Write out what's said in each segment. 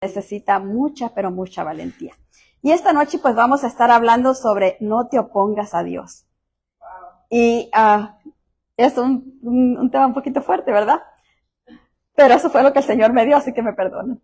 necesita mucha, pero mucha valentía. Y esta noche pues vamos a estar hablando sobre no te opongas a Dios. Y es un tema un poquito fuerte, ¿verdad? Pero eso fue lo que el Señor me dio, así que me perdonan.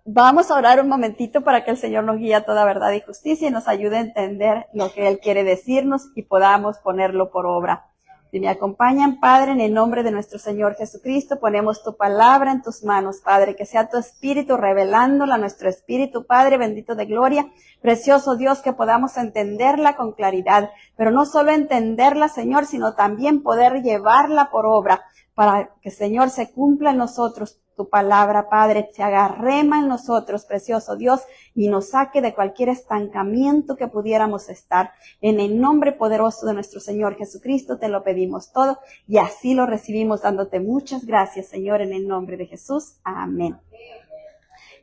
Vamos a orar un momentito para que el Señor nos guíe a toda verdad y justicia y nos ayude a entender lo que Él quiere decirnos y podamos ponerlo por obra. Si me acompañan, Padre, en el nombre de nuestro Señor Jesucristo, ponemos tu palabra en tus manos, Padre, que sea tu Espíritu revelándola a nuestro Espíritu, Padre, bendito de gloria, precioso Dios, que podamos entenderla con claridad, pero no solo entenderla, Señor, sino también poder llevarla por obra, para que, Señor, se cumpla en nosotros tu palabra, Padre, se haga rema en nosotros, precioso Dios, y nos saque de cualquier estancamiento que pudiéramos estar. En el nombre poderoso de nuestro Señor Jesucristo te lo pedimos todo, y así lo recibimos dándote muchas gracias, Señor, en el nombre de Jesús. Amén.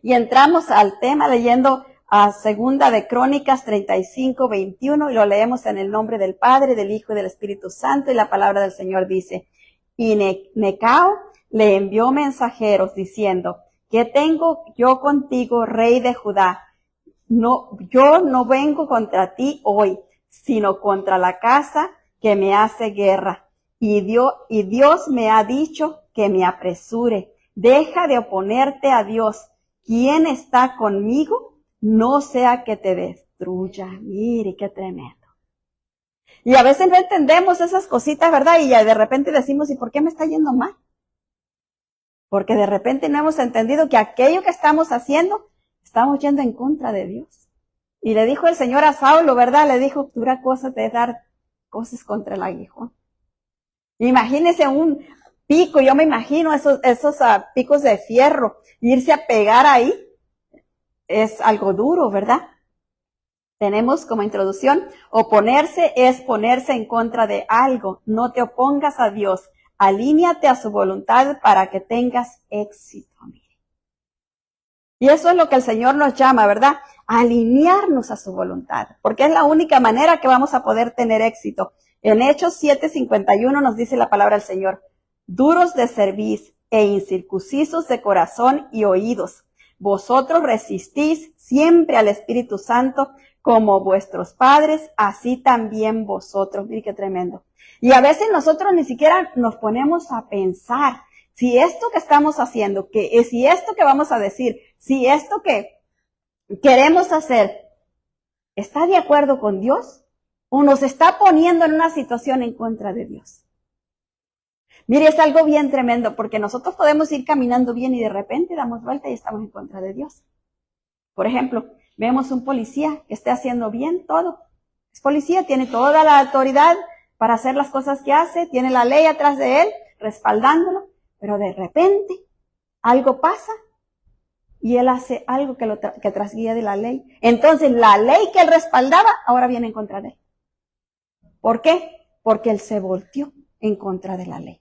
Y entramos al tema leyendo a Segunda de Crónicas 35:21, y lo leemos en el nombre del Padre, del Hijo y del Espíritu Santo, y la palabra del Señor dice: y Necao le envió mensajeros diciendo: ¿qué tengo yo contigo, rey de Judá? Yo no vengo contra ti hoy, sino contra la casa que me hace guerra. Y Dios me ha dicho que me apresure. Deja de oponerte a Dios. ¿Quién está conmigo? No sea que te destruya. Mire, qué tremendo. Y a veces no entendemos esas cositas, ¿verdad? Y ya de repente decimos: ¿y por qué me está yendo mal? Porque de repente no hemos entendido que aquello que estamos haciendo, estamos yendo en contra de Dios. Y le dijo el Señor a Saulo, ¿verdad? Le dijo: dura cosa de dar cosas contra el aguijón. Imagínese un pico, yo me imagino esos picos de fierro, irse a pegar ahí, es algo duro, ¿verdad? Tenemos como introducción: oponerse es ponerse en contra de algo. No te opongas a Dios. Alíñate a su voluntad para que tengas éxito. Y eso es lo que el Señor nos llama, ¿verdad? Alinearnos a su voluntad, porque es la única manera que vamos a poder tener éxito. En Hechos 7:51 nos dice la palabra del Señor: duros de cerviz e incircuncisos de corazón y oídos, vosotros resistís siempre al Espíritu Santo, como vuestros padres, así también vosotros. Mire qué tremendo. Y a veces nosotros ni siquiera nos ponemos a pensar si esto que estamos haciendo, si esto que vamos a decir, si esto que queremos hacer está de acuerdo con Dios o nos está poniendo en una situación en contra de Dios. Mire, es algo bien tremendo, porque nosotros podemos ir caminando bien y de repente damos vuelta y estamos en contra de Dios. Por ejemplo, vemos un policía que esté haciendo bien todo. Es policía, tiene toda la autoridad para hacer las cosas que hace, tiene la ley atrás de él, respaldándolo, pero de repente algo pasa y él hace algo que trasguía de la ley. Entonces la ley que él respaldaba ahora viene en contra de él. ¿Por qué? Porque él se volteó en contra de la ley.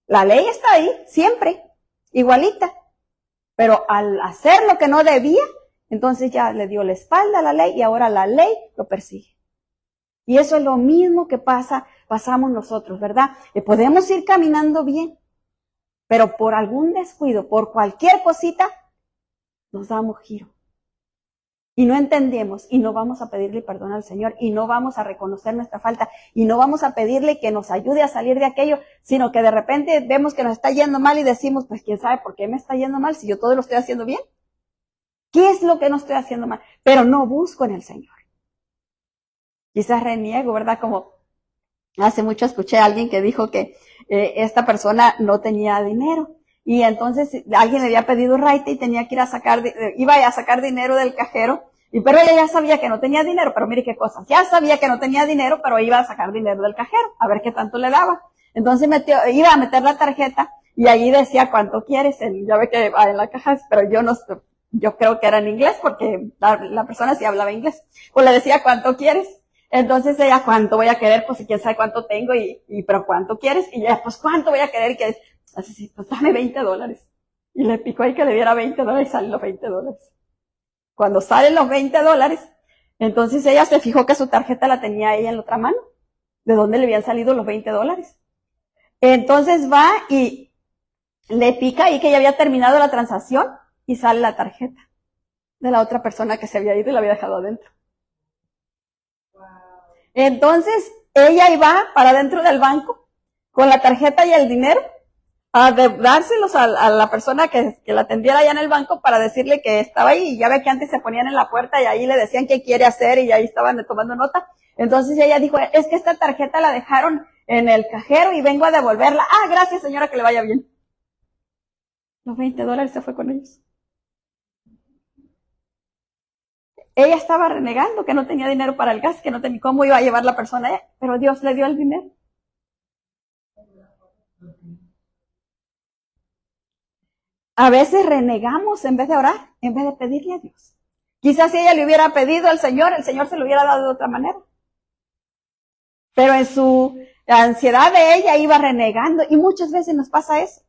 La ley está ahí, siempre, igualita, pero al hacer lo que no debía, entonces ya le dio la espalda a la ley y ahora la ley lo persigue. Y eso es lo mismo que pasamos nosotros, ¿verdad? Que podemos ir caminando bien, pero por algún descuido, por cualquier cosita, nos damos giro. Y no entendemos, y no vamos a pedirle perdón al Señor, y no vamos a reconocer nuestra falta, y no vamos a pedirle que nos ayude a salir de aquello, sino que de repente vemos que nos está yendo mal y decimos: pues quién sabe por qué me está yendo mal si yo todo lo estoy haciendo bien. ¿Qué es lo que no estoy haciendo mal? Pero no busco en el Señor. Quizás reniego, ¿verdad? Como hace mucho escuché a alguien que dijo que esta persona no tenía dinero. Y entonces alguien le había pedido raite y tenía que iba a sacar dinero del cajero. Pero ella ya sabía que no tenía dinero, pero mire qué cosas. Ya sabía que no tenía dinero, pero iba a sacar dinero del cajero, a ver qué tanto le daba. Entonces iba a meter la tarjeta y allí decía: ¿cuánto quieres? Ya ve que va en la caja, pero yo creo que era en inglés porque la persona sí hablaba inglés. Pues le decía: ¿cuánto quieres? Entonces ella: ¿cuánto voy a querer? Pues si quién sabe cuánto tengo pero ¿cuánto quieres? Y ella: pues ¿cuánto voy a querer? Y así, pues dame $20. Y le picó ahí que le diera $20 y salen los $20. Cuando salen los $20, entonces ella se fijó que su tarjeta la tenía ella en la otra mano. ¿De dónde le habían salido los $20? Entonces va y le pica ahí que ya había terminado la transacción y sale la tarjeta de la otra persona que se había ido y la había dejado adentro. Entonces, ella iba para dentro del banco con la tarjeta y el dinero a dárselos a la persona que la atendiera allá en el banco para decirle que estaba ahí. Y ya ve que antes se ponían en la puerta y ahí le decían qué quiere hacer y ahí estaban tomando nota. Entonces ella dijo, es que esta tarjeta la dejaron en el cajero y vengo a devolverla. Ah, gracias señora, que le vaya bien. Los $20 se fue con ellos. Ella estaba renegando que no tenía dinero para el gas, que no tenía cómo iba a llevar la persona allá, pero Dios le dio el dinero. A veces renegamos en vez de orar, en vez de pedirle a Dios. Quizás si ella le hubiera pedido al Señor, el Señor se lo hubiera dado de otra manera. Pero en su ansiedad de ella iba renegando, y muchas veces nos pasa eso.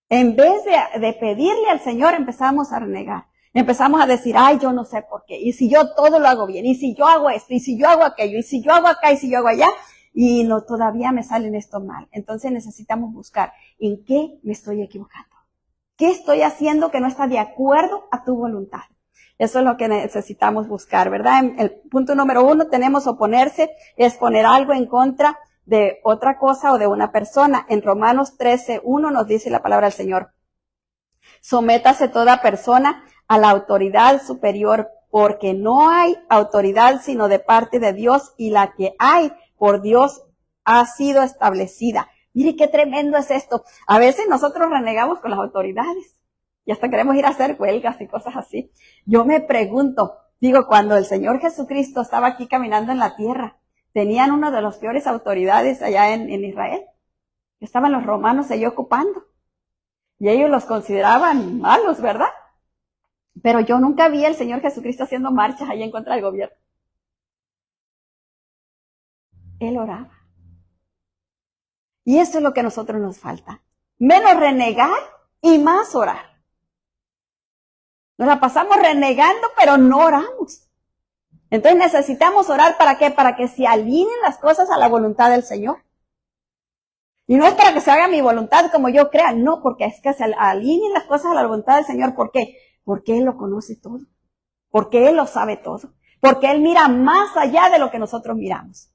En vez de pedirle al Señor, empezamos a renegar. Empezamos a decir, ay, yo no sé por qué. Y si yo todo lo hago bien, y si yo hago esto, y si yo hago aquello, y si yo hago acá, y si yo hago allá, y no, todavía me salen esto mal. Entonces necesitamos buscar en qué me estoy equivocando. ¿Qué estoy haciendo que no está de acuerdo a tu voluntad? Eso es lo que necesitamos buscar, ¿verdad? En el punto número 1 tenemos oponerse, es poner algo en contra de otra cosa o de una persona. En Romanos 13:1 nos dice la palabra del Señor: sométase toda persona a la autoridad superior, porque no hay autoridad sino de parte de Dios, y la que hay por Dios ha sido establecida. Mire qué tremendo es esto. A veces nosotros renegamos con las autoridades y hasta queremos ir a hacer huelgas y cosas así. Yo me pregunto, digo, cuando el Señor Jesucristo estaba aquí caminando en la tierra, tenían una de las peores autoridades allá en Israel. Estaban los romanos allí ocupando. Y ellos los consideraban malos, ¿verdad? Pero yo nunca vi al Señor Jesucristo haciendo marchas allí en contra del gobierno. Él oraba. Y eso es lo que a nosotros nos falta. Menos renegar y más orar. Nos la pasamos renegando, pero no oramos. Entonces necesitamos orar, ¿para qué? Para que se alineen las cosas a la voluntad del Señor. Y no es para que se haga mi voluntad como yo crea, no, porque es que se alineen las cosas a la voluntad del Señor. ¿Por qué? Porque Él lo conoce todo. Porque Él lo sabe todo. Porque Él mira más allá de lo que nosotros miramos.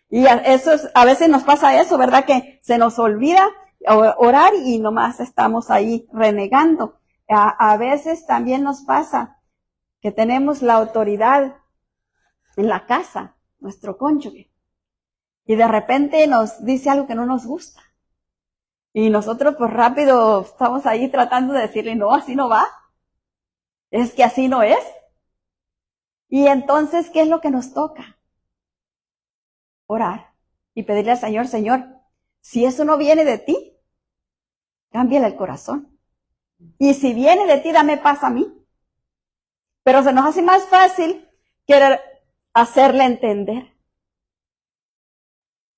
Y eso es, a veces nos pasa eso, ¿verdad? Que se nos olvida orar y nomás estamos ahí renegando. A veces también nos pasa que tenemos la autoridad en la casa, nuestro cónyuge, y de repente nos dice algo que no nos gusta. Y nosotros pues rápido estamos ahí tratando de decirle, no, así no va. Es que así no es. Y entonces, ¿qué es lo que nos toca? Orar y pedirle al Señor, Señor, si eso no viene de ti, cámbiale el corazón. Y si viene de ti, dame paz a mí. Pero se nos hace más fácil querer hacerle entender.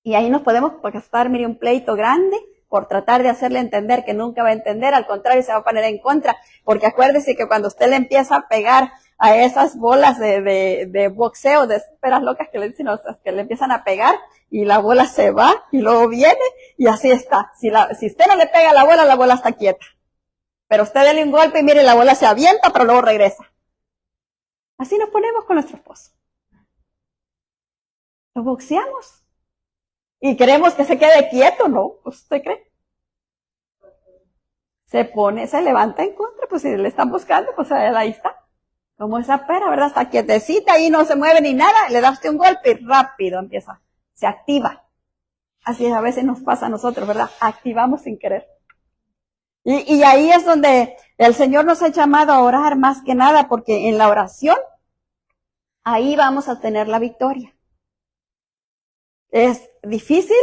Y ahí nos podemos gastar, mire, un pleito grande por tratar de hacerle entender que nunca va a entender, al contrario, se va a poner en contra. Porque acuérdese que cuando usted le empieza a pegar a esas bolas de boxeo, de esperas locas que le dicen, que le empiezan a pegar, y la bola se va, y luego viene, y así está. Si usted no le pega a la bola está quieta. Pero usted dele un golpe y mire, la bola se avienta, pero luego regresa. Así nos ponemos con nuestro esposo. Lo boxeamos. Y queremos que se quede quieto, ¿no? ¿Usted cree? Se levanta en contra, pues si le están buscando, pues ahí está. Como esa pera, ¿verdad? Está quietecita y no se mueve ni nada, le da usted un golpe y rápido empieza, se activa. Así a veces nos pasa a nosotros, ¿verdad? Activamos sin querer. Y ahí es donde el Señor nos ha llamado a orar más que nada, porque en la oración, ahí vamos a tener la victoria. Es difícil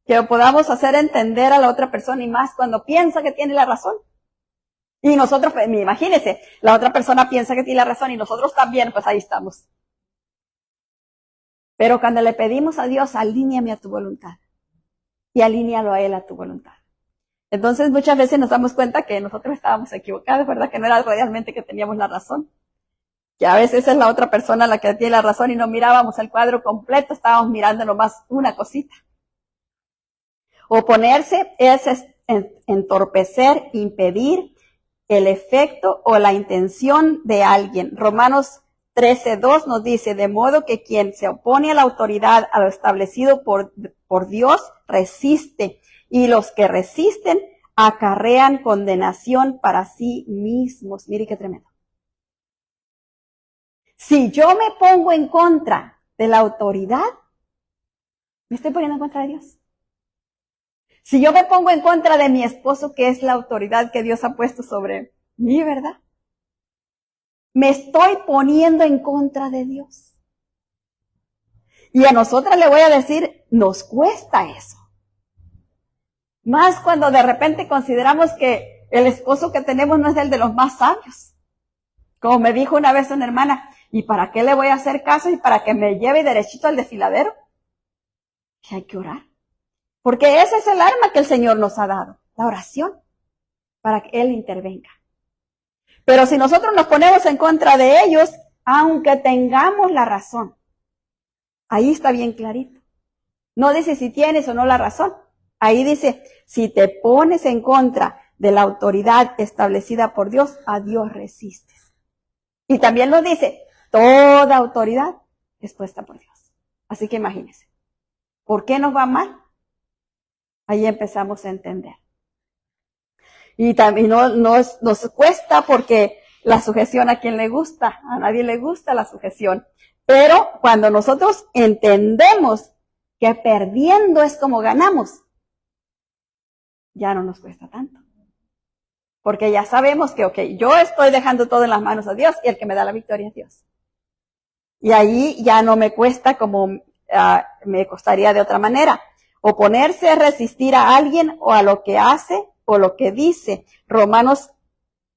que podamos hacer entender a la otra persona, y más cuando piensa que tiene la razón. Y nosotros, imagínense, la otra persona piensa que tiene la razón y nosotros también, pues ahí estamos. Pero cuando le pedimos a Dios, alíñame a tu voluntad. Y alíñalo a Él a tu voluntad. Entonces muchas veces nos damos cuenta que nosotros estábamos equivocados, ¿verdad? Que no era realmente que teníamos la razón. Que a veces es la otra persona la que tiene la razón y no mirábamos el cuadro completo, estábamos mirando nomás una cosita. Oponerse es entorpecer, impedir el efecto o la intención de alguien. Romanos 13:2 nos dice, de modo que quien se opone a la autoridad, a lo establecido por Dios, resiste, y los que resisten acarrean condenación para sí mismos. Mire qué tremendo. Si yo me pongo en contra de la autoridad, me estoy poniendo en contra de Dios. Si yo me pongo en contra de mi esposo, que es la autoridad que Dios ha puesto sobre mí, ¿verdad? Me estoy poniendo en contra de Dios. Y a nosotras le voy a decir, nos cuesta eso. Más cuando de repente consideramos que el esposo que tenemos no es el de los más sabios. Como me dijo una vez una hermana, ¿y para qué le voy a hacer caso y para que me lleve derechito al desfiladero? Que hay que orar. Porque ese es el arma que el Señor nos ha dado, la oración, para que Él intervenga. Pero si nosotros nos ponemos en contra de ellos, aunque tengamos la razón, ahí está bien clarito. No dice si tienes o no la razón. Ahí dice, si te pones en contra de la autoridad establecida por Dios, a Dios resistes. Y también nos dice, toda autoridad es puesta por Dios. Así que imagínense, ¿por qué nos va mal? Ahí empezamos a entender. Y también nos cuesta porque la sujeción, ¿a quién le gusta? A nadie le gusta la sujeción. Pero cuando nosotros entendemos que perdiendo es como ganamos, ya no nos cuesta tanto. Porque ya sabemos que, ok, yo estoy dejando todo en las manos de Dios y el que me da la victoria es Dios. Y ahí ya no me cuesta como me costaría de otra manera. Oponerse es resistir a alguien o a lo que hace o lo que dice. Romanos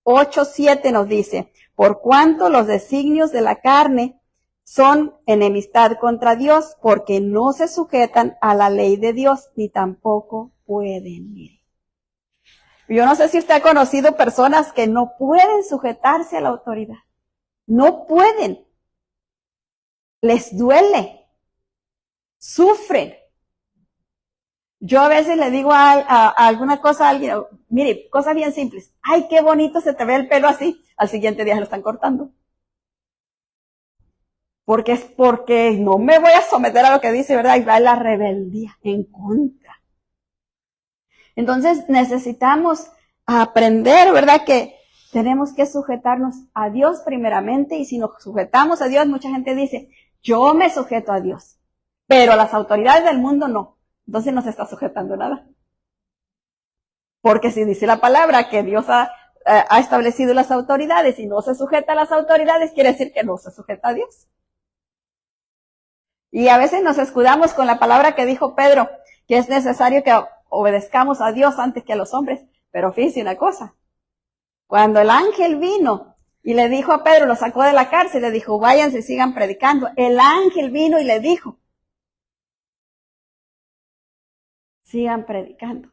8:7 nos dice, por cuanto los designios de la carne son enemistad contra Dios, porque no se sujetan a la ley de Dios, ni tampoco pueden. Yo no sé si usted ha conocido personas que no pueden sujetarse a la autoridad. No pueden. Les duele. Sufren. Yo a veces le digo a alguna cosa a alguien, mire, cosas bien simples. Ay, qué bonito se te ve el pelo así. Al siguiente día se lo están cortando. Porque es porque no me voy a someter a lo que dice, ¿verdad? Y va la rebeldía en contra. Entonces necesitamos aprender, ¿verdad? Que tenemos que sujetarnos a Dios primeramente, y si nos sujetamos a Dios, mucha gente dice, yo me sujeto a Dios, pero a las autoridades del mundo no. Entonces no se está sujetando nada. Porque si dice la palabra que Dios ha establecido las autoridades y no se sujeta a las autoridades, quiere decir que no se sujeta a Dios. Y a veces nos escudamos con la palabra que dijo Pedro, que es necesario que obedezcamos a Dios antes que a los hombres. Pero fíjense una cosa, cuando el ángel vino y le dijo a Pedro, lo sacó de la cárcel, le dijo, váyanse y sigan predicando. El ángel vino y le dijo, sigan predicando.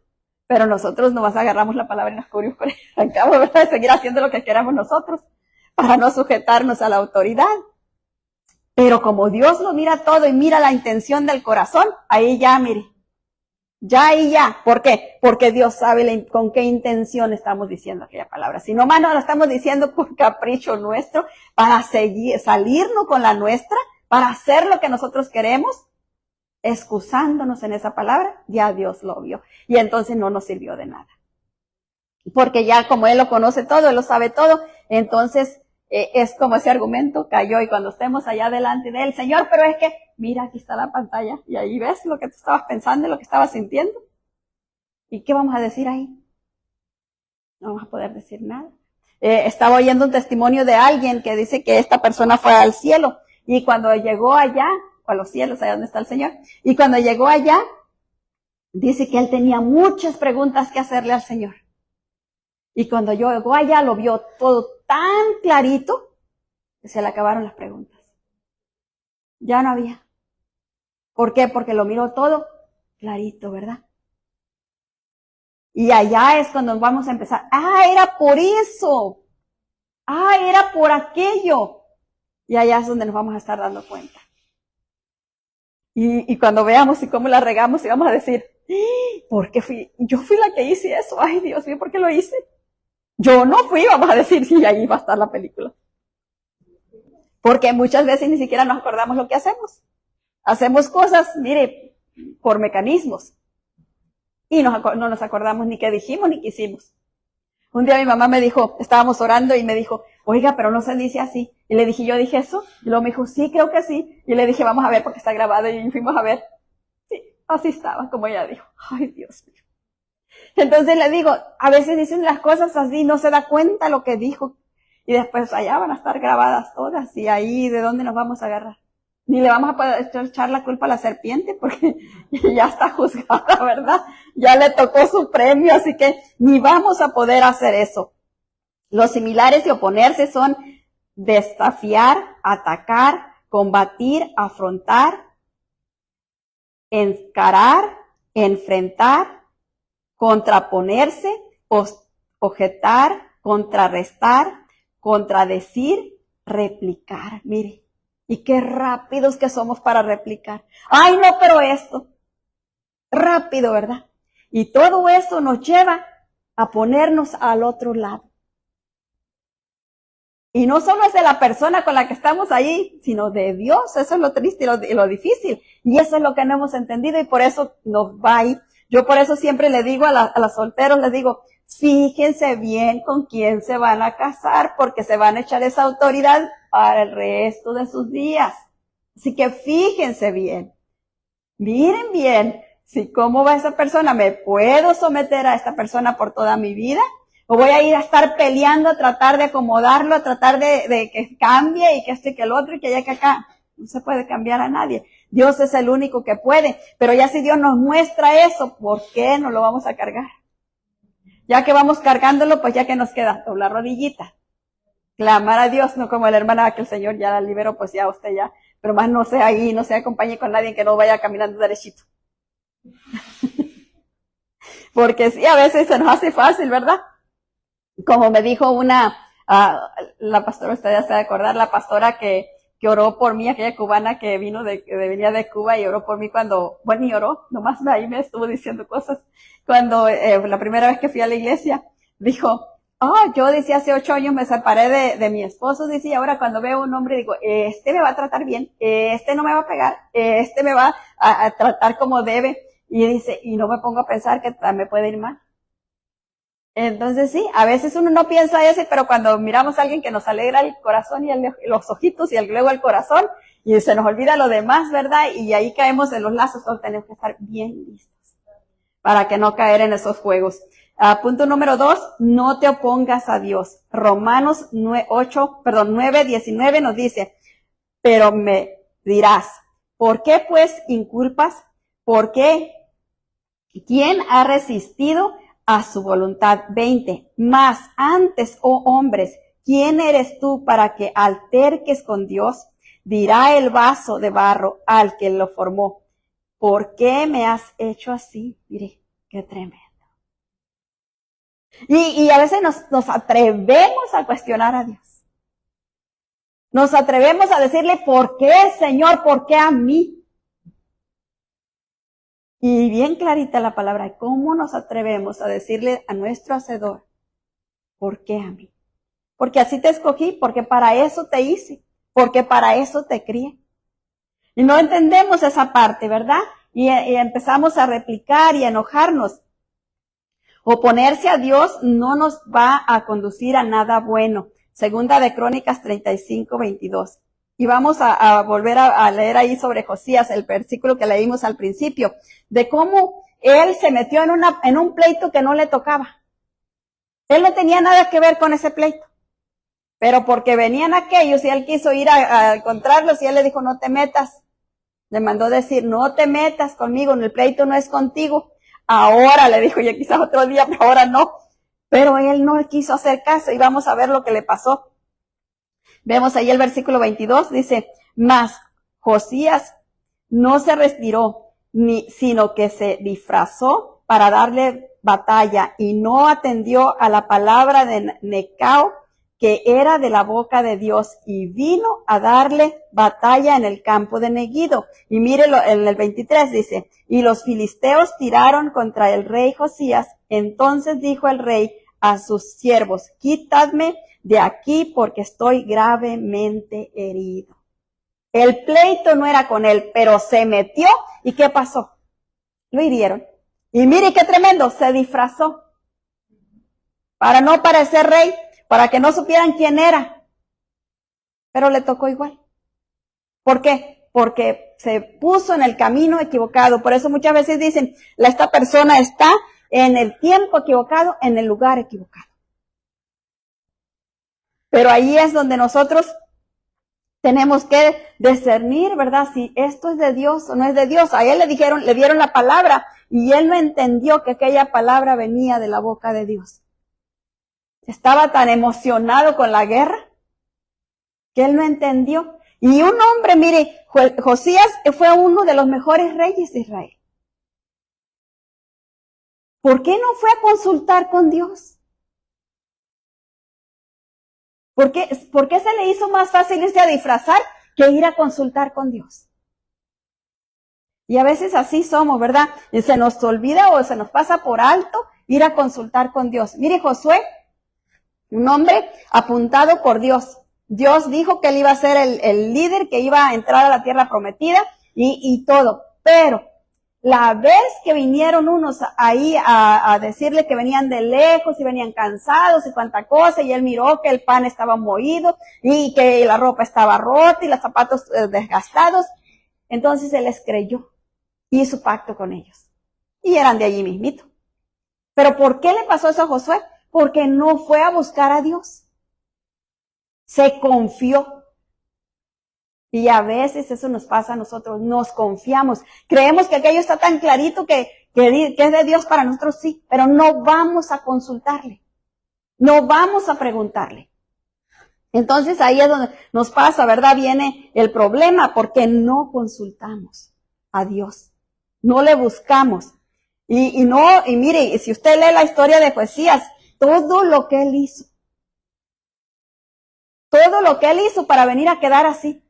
Pero nosotros nomás agarramos la palabra y nos cubrimos con ella. Acabamos, ¿verdad?, de seguir haciendo lo que queramos nosotros para no sujetarnos a la autoridad. Pero como Dios lo mira todo y mira la intención del corazón, ahí ya, mire, ya ahí ya. ¿Por qué? Porque Dios sabe con qué intención estamos diciendo aquella palabra. Si nomás no lo estamos diciendo por capricho nuestro, para salirnos con la nuestra, para hacer lo que nosotros queremos, excusándonos en esa palabra, ya Dios lo vio. Y entonces no nos sirvió de nada. Porque ya como Él lo conoce todo, Él lo sabe todo, entonces es como ese argumento cayó. Y cuando estemos allá delante de Él, Señor, pero es que, mira, aquí está la pantalla, y ahí ves lo que tú estabas pensando y lo que estabas sintiendo. ¿Y qué vamos a decir ahí? No vamos a poder decir nada. Estaba oyendo un testimonio de alguien que dice que esta persona fue al cielo, y cuando llegó allá, o a los cielos, allá donde está el Señor, y cuando llegó allá, dice que él tenía muchas preguntas que hacerle al Señor. Y cuando llegó allá, lo vio todo tan clarito, que se le acabaron las preguntas. Ya no había. ¿Por qué? Porque lo miró todo clarito, ¿verdad? Y allá es cuando vamos a empezar. Era por eso. Era por aquello. Y allá es donde nos vamos a estar dando cuenta. Y cuando veamos y cómo la regamos, y vamos a decir, ¿por qué yo fui la que hice eso? Ay, Dios mío, ¿por qué lo hice? Yo no fui, vamos a decir, si ahí va a estar la película. Porque muchas veces ni siquiera nos acordamos lo que hacemos. Hacemos cosas, mire, por mecanismos. Y no nos acordamos ni qué dijimos ni qué hicimos. Un día mi mamá me dijo, estábamos orando y me dijo, oiga, pero no se dice así. Y le dije, ¿yo dije eso? Y luego me dijo, sí, creo que sí. Y le dije, vamos a ver porque está grabado. Y fuimos a ver. Sí, así estaba, como ella dijo. Ay, Dios mío. Entonces le digo, a veces dicen las cosas así, no se da cuenta lo que dijo. Y después allá van a estar grabadas todas. Y ahí, ¿de dónde nos vamos a agarrar? Ni le vamos a poder echar la culpa a la serpiente porque ya está juzgada, ¿verdad? Ya le tocó su premio, así que ni vamos a poder hacer eso. Los similares y oponerse son desafiar, atacar, combatir, afrontar, encarar, enfrentar, contraponerse, objetar, contrarrestar, contradecir, replicar. Mire. Y qué rápidos que somos para replicar. Ay, no, pero esto. Rápido, ¿verdad? Y todo eso nos lleva a ponernos al otro lado. Y no solo es de la persona con la que estamos ahí, sino de Dios. Eso es lo triste y lo difícil. Y eso es lo que no hemos entendido y por eso nos va ahí. Yo por eso siempre le digo a los solteros, les digo, fíjense bien con quién se van a casar, porque se van a echar esa autoridad para el resto de sus días. Así que fíjense bien. Miren bien, si cómo va esa persona, ¿me puedo someter a esta persona por toda mi vida? ¿O voy a ir a estar peleando, a tratar de acomodarlo, a tratar de que cambie y que esto y que el otro y que allá que acá? No se puede cambiar a nadie. Dios es el único que puede. Pero ya si Dios nos muestra eso, ¿por qué no lo vamos a cargar? Ya que vamos cargándolo, pues ya que nos queda doblar rodillita. Clamar a Dios, no como la hermana que el Señor ya la liberó, pues ya usted ya. Pero más no sea ahí, no se acompañe con nadie que no vaya caminando derechito. Porque sí, a veces se nos hace fácil, ¿verdad? Como me dijo la pastora, usted ya se va a acordar, la pastora que oró por mí, aquella cubana que venía de Cuba y oró por mí y oró, nomás ahí me estuvo diciendo cosas. Cuando, la primera vez que fui a la iglesia, dijo, yo decía hace 8 años me separé de mi esposo, dice, y ahora cuando veo un hombre digo, este me va a tratar bien, este no me va a pegar, este me va a tratar como debe. Y dice, y no me pongo a pensar que me puede ir mal. Entonces sí, a veces uno no piensa eso, pero cuando miramos a alguien que nos alegra el corazón y los ojitos y luego el corazón, y se nos olvida lo demás, ¿verdad? Y ahí caemos en los lazos, todos tenemos que estar bien listos para que no caer en esos juegos. Punto número 2, no te opongas a Dios. Romanos 9:19 nos dice, pero me dirás, ¿por qué pues inculpas? ¿Por qué? ¿Quién ha resistido a su voluntad? 20. Mas antes, oh hombres, ¿quién eres tú para que alterques con Dios? Dirá el vaso de barro al que lo formó, ¿por qué me has hecho así? Mire, qué tremendo. Y a veces nos atrevemos a cuestionar a Dios. Nos atrevemos a decirle, ¿por qué, Señor? ¿Por qué a mí? Y bien clarita la palabra, ¿cómo nos atrevemos a decirle a nuestro Hacedor, ¿por qué a mí? Porque así te escogí, porque para eso te hice, porque para eso te crié. Y no entendemos esa parte, ¿verdad? Y empezamos a replicar y a enojarnos. Oponerse a Dios no nos va a conducir a nada bueno. Segunda de Crónicas 35:22. Y vamos a volver a leer ahí sobre Josías, el versículo que leímos al principio, de cómo él se metió en un pleito que no le tocaba. Él no tenía nada que ver con ese pleito. Pero porque venían aquellos y él quiso ir a encontrarlos y él le dijo, no te metas. Le mandó decir, no te metas conmigo, el pleito no es contigo. Ahora, le dijo, ya quizás otro día, pero ahora no. Pero él no quiso hacer caso y vamos a ver lo que le pasó. Vemos ahí el versículo 22, dice, mas Josías no se retiró, sino que se disfrazó para darle batalla y no atendió a la palabra de Necao, que era de la boca de Dios, y vino a darle batalla en el campo de Megiddo. Y mírelo, en el 23 dice, y los filisteos tiraron contra el rey Josías. Entonces dijo el rey a sus siervos: quitadme de aquí porque estoy gravemente herido. El pleito no era con él, pero se metió. ¿Y qué pasó? Lo hirieron. Y mire qué tremendo, se disfrazó para no parecer rey, para que no supieran quién era. Pero le tocó igual. ¿Por qué? Porque se puso en el camino equivocado. Por eso muchas veces dicen, esta persona está en el tiempo equivocado, en el lugar equivocado. Pero ahí es donde nosotros tenemos que discernir, ¿verdad? Si esto es de Dios o no es de Dios. A él le dieron la palabra y él no entendió que aquella palabra venía de la boca de Dios. Estaba tan emocionado con la guerra que él no entendió. Y un hombre, mire, Josías fue uno de los mejores reyes de Israel. ¿Por qué no fue a consultar con Dios? ¿Por qué se le hizo más fácil irse a disfrazar que ir a consultar con Dios? Y a veces así somos, ¿verdad? Y se nos olvida o se nos pasa por alto ir a consultar con Dios. Mire, Josué, un hombre apuntado por Dios. Dios dijo que él iba a ser el líder, que iba a entrar a la tierra prometida y todo. Pero la vez que vinieron unos ahí a decirle que venían de lejos y venían cansados y cuanta cosa, y él miró que el pan estaba moído y que la ropa estaba rota y los zapatos desgastados, entonces él les creyó, hizo pacto con ellos. Y eran de allí mismito. ¿Pero por qué le pasó eso a Josué? Porque no fue a buscar a Dios. Se confió. Y a veces eso nos pasa a nosotros, nos confiamos. Creemos que aquello está tan clarito que es de Dios para nosotros, sí, pero no vamos a consultarle. No vamos a preguntarle. Entonces ahí es donde nos pasa, ¿verdad? Viene el problema porque no consultamos a Dios. No le buscamos. Y mire, si usted lee la historia de Josías, todo lo que él hizo para venir a quedar así.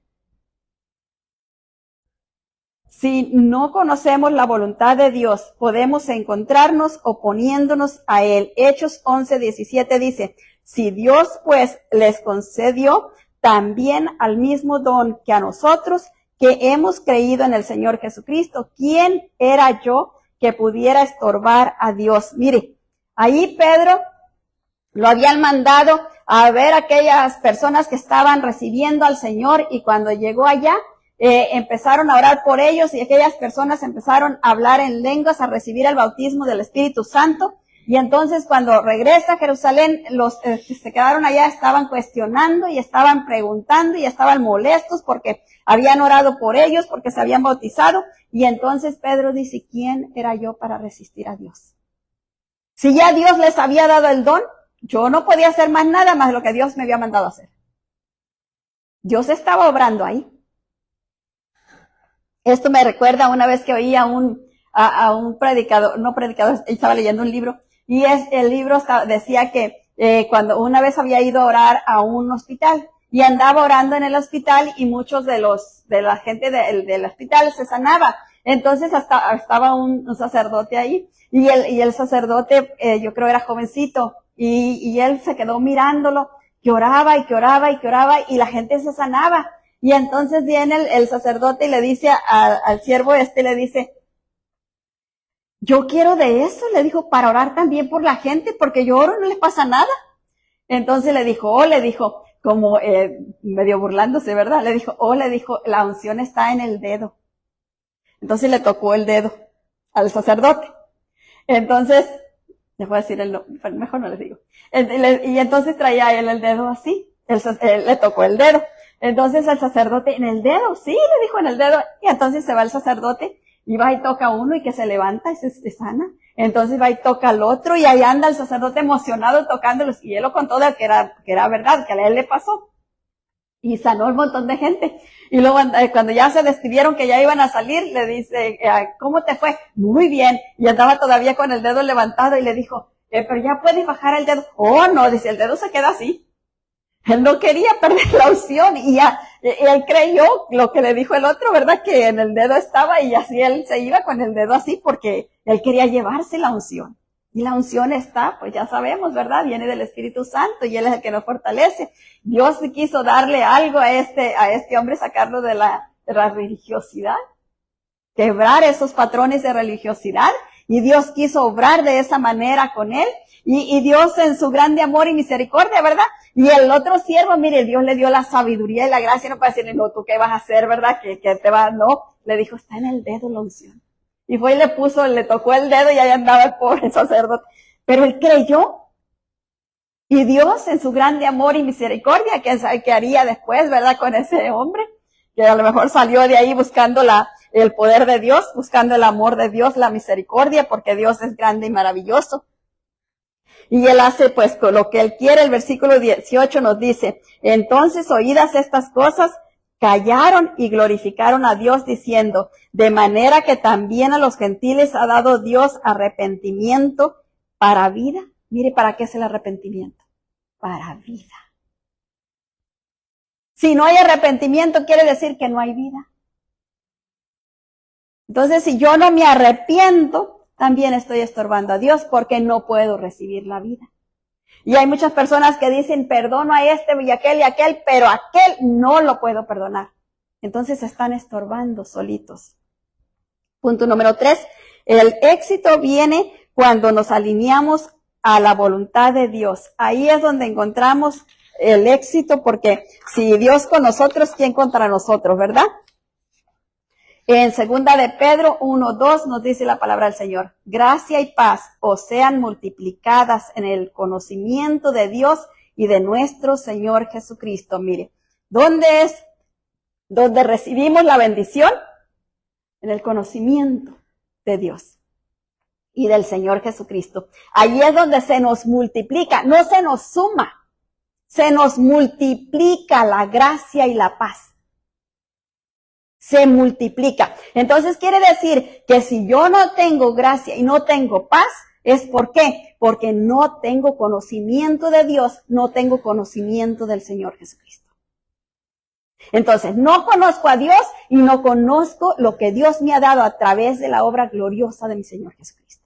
Si no conocemos la voluntad de Dios, podemos encontrarnos oponiéndonos a Él. Hechos 11:17 dice, si Dios pues les concedió también al mismo don que a nosotros, que hemos creído en el Señor Jesucristo, ¿quién era yo que pudiera estorbar a Dios? Mire, ahí Pedro lo habían mandado a ver a aquellas personas que estaban recibiendo al Señor, y cuando llegó allá, empezaron a orar por ellos y aquellas personas empezaron a hablar en lenguas, a recibir el bautismo del Espíritu Santo. Y entonces cuando regresa a Jerusalén, los que se quedaron allá estaban cuestionando y estaban preguntando y estaban molestos porque habían orado por ellos, porque se habían bautizado. Y entonces Pedro dice, ¿quién era yo para resistir a Dios? Si ya Dios les había dado el don, yo no podía hacer más nada más de lo que Dios me había mandado a hacer. Dios estaba obrando ahí. Esto me recuerda una vez que oí a un predicador, estaba leyendo un libro, y el libro decía que cuando una vez había ido a orar a un hospital, y andaba orando en el hospital, y muchos de la gente del hospital se sanaba. Entonces estaba un sacerdote ahí, y el sacerdote, yo creo era jovencito, y él se quedó mirándolo, que oraba y que oraba y que oraba, y la gente se sanaba. Y entonces viene el sacerdote y le dice al siervo le dice, yo quiero de eso, le dijo, para orar también por la gente, porque yo oro y no les pasa nada. Entonces le dijo, como medio burlándose, ¿verdad? Le dijo, la unción está en el dedo. Entonces le tocó el dedo al sacerdote. Entonces, les voy a decir mejor no les digo. Y entonces traía él el dedo así, le tocó el dedo. Entonces el sacerdote, en el dedo, sí, le dijo en el dedo, y entonces se va el sacerdote, y va y toca uno, y que se levanta y se sana. Entonces va y toca al otro, y ahí anda el sacerdote emocionado tocándolos, y él lo contó de que era verdad, que a él le pasó. Y sanó un montón de gente. Y luego cuando ya se despidieron, que ya iban a salir, le dice, ¿cómo te fue? Muy bien. Y andaba todavía con el dedo levantado, y le dijo, pero ya puedes bajar el dedo. Oh, no, dice, el dedo se queda así. Él no quería perder la unción, y él creyó lo que le dijo el otro, ¿verdad? Que en el dedo estaba, y así él se iba con el dedo así porque él quería llevarse la unción. Y la unción está, pues ya sabemos, ¿verdad? Viene del Espíritu Santo y Él es el que nos fortalece. Dios quiso darle algo a este hombre, sacarlo de la religiosidad, quebrar esos patrones de religiosidad, y Dios quiso obrar de esa manera con él, y Dios en su grande amor y misericordia, ¿verdad? Y el otro siervo, mire, Dios le dio la sabiduría y la gracia, no para decirle, no, ¿tú qué vas a hacer, verdad? Que te va, no, le dijo, está en el dedo la unción. Y fue y le tocó el dedo y ahí andaba el pobre sacerdote. Pero él creyó. Y Dios en su grande amor y misericordia, ¿qué haría después, verdad? Con ese hombre, que a lo mejor salió de ahí buscando el poder de Dios, buscando el amor de Dios, la misericordia, porque Dios es grande y maravilloso. Y Él hace pues lo que Él quiere. El versículo 18 nos dice, entonces oídas estas cosas, callaron y glorificaron a Dios diciendo, de manera que también a los gentiles ha dado Dios arrepentimiento para vida. Mire, ¿para qué es el arrepentimiento? Para vida. Si no hay arrepentimiento, quiere decir que no hay vida. Entonces, si yo no me arrepiento, también estoy estorbando a Dios porque no puedo recibir la vida. Y hay muchas personas que dicen, perdono a este y aquel, pero aquel no lo puedo perdonar. Entonces se están estorbando solitos. Punto número 3, el éxito viene cuando nos alineamos a la voluntad de Dios. Ahí es donde encontramos el éxito, porque si Dios con nosotros, ¿quién contra nosotros, verdad? En 2 de Pedro 1:2 nos dice la palabra del Señor, gracia y paz os sean multiplicadas en el conocimiento de Dios y de nuestro Señor Jesucristo. Mire, ¿dónde es donde recibimos la bendición? En el conocimiento de Dios y del Señor Jesucristo. Ahí es donde se nos multiplica, no se nos suma, se nos multiplica la gracia y la paz. Se multiplica. Entonces quiere decir que si yo no tengo gracia y no tengo paz, ¿es por qué? Porque no tengo conocimiento de Dios, no tengo conocimiento del Señor Jesucristo. Entonces, no conozco a Dios y no conozco lo que Dios me ha dado a través de la obra gloriosa de mi Señor Jesucristo.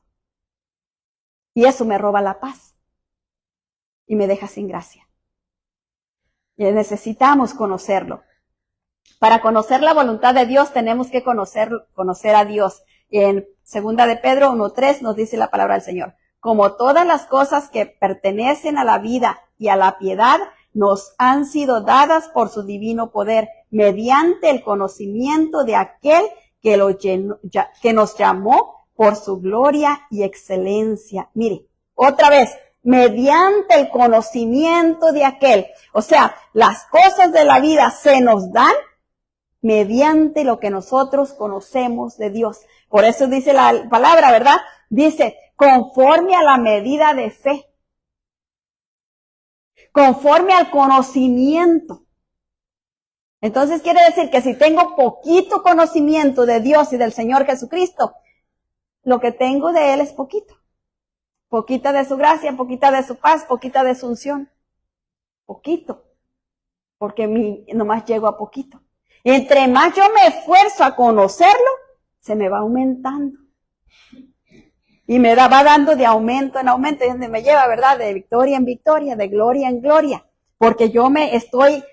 Y eso me roba la paz y me deja sin gracia. Y necesitamos conocerlo. Para conocer la voluntad de Dios tenemos que conocer a Dios. En 2 de Pedro 1:3 nos dice la palabra del Señor. Como todas las cosas que pertenecen a la vida y a la piedad nos han sido dadas por su divino poder, mediante el conocimiento de aquel que nos llamó por su gloria y excelencia. Mire, otra vez, mediante el conocimiento de aquel. O sea, las cosas de la vida se nos dan mediante lo que nosotros conocemos de Dios. Por eso dice la palabra, ¿verdad? Dice, conforme a la medida de fe. Conforme al conocimiento. Entonces quiere decir que si tengo poquito conocimiento de Dios y del Señor Jesucristo, lo que tengo de Él es poquito. Poquita de su gracia, poquita de su paz, poquita de su unción. Poquito. Porque nomás llego a poquito. Entre más yo me esfuerzo a conocerlo, se me va aumentando. Y me va dando de aumento en aumento, y donde me lleva, ¿verdad? De victoria en victoria, de gloria en gloria. Porque yo me estoy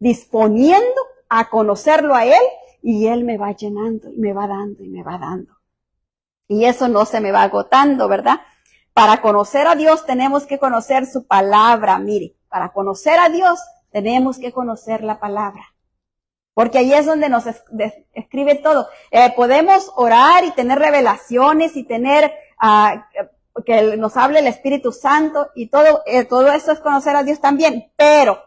disponiendo a conocerlo a Él, y Él me va llenando, y me va dando, y me va dando. Y eso no se me va agotando, ¿verdad? Para conocer a Dios tenemos que conocer su palabra. Mire, para conocer a Dios tenemos que conocer la palabra. Porque ahí es donde nos escribe todo. Podemos orar y tener revelaciones y tener que nos hable el Espíritu Santo y todo eso es conocer a Dios también. Pero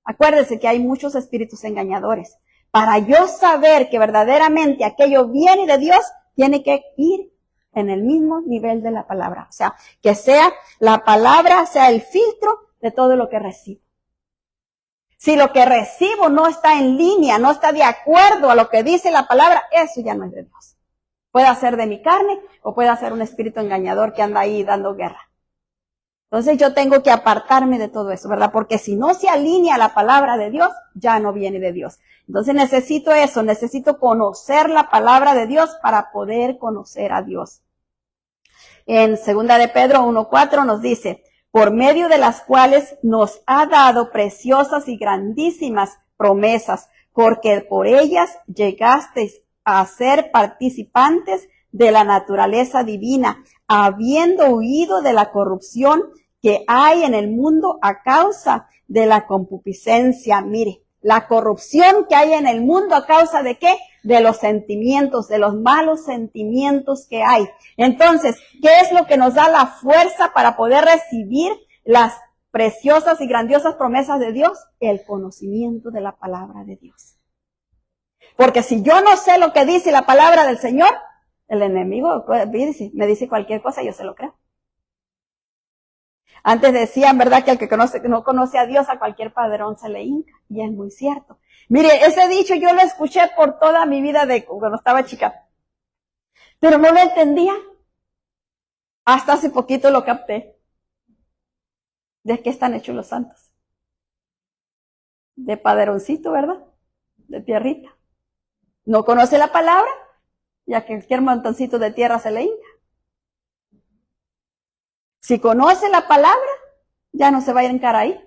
acuérdense que hay muchos espíritus engañadores. Para yo saber que verdaderamente aquello viene de Dios, tiene que ir en el mismo nivel de la palabra. O sea, que sea la palabra, sea el filtro de todo lo que recibo. Si lo que recibo no está en línea, no está de acuerdo a lo que dice la palabra, eso ya no es de Dios. Puede ser de mi carne o puede ser un espíritu engañador que anda ahí dando guerra. Entonces yo tengo que apartarme de todo eso, ¿verdad? Porque si no se alinea a la palabra de Dios, ya no viene de Dios. Entonces necesito eso, necesito conocer la palabra de Dios para poder conocer a Dios. En segunda de Pedro 1:4 nos dice, por medio de las cuales nos ha dado preciosas y grandísimas promesas, porque por ellas llegasteis a ser participantes de la naturaleza divina, habiendo huido de la corrupción que hay en el mundo a causa de la concupiscencia. Mire, la corrupción que hay en el mundo a causa de ¿qué? De los sentimientos, de los malos sentimientos que hay. Entonces, ¿qué es lo que nos da la fuerza para poder recibir las preciosas y grandiosas promesas de Dios? El conocimiento de la palabra de Dios. Porque si yo no sé lo que dice la palabra del Señor, el enemigo me dice cualquier cosa y yo se lo creo. Antes decían, ¿verdad?, que el que no conoce a Dios, a cualquier padrón se le hinca. Y es muy cierto. Mire, ese dicho yo lo escuché por toda mi vida cuando estaba chica. Pero no lo entendía. Hasta hace poquito lo capté. ¿De qué están hechos los santos? De padroncito, ¿verdad? De tierrita. No conoce la palabra, ya que cualquier montoncito de tierra se le hinca. Si conoce la palabra, ya no se va a hincar ahí.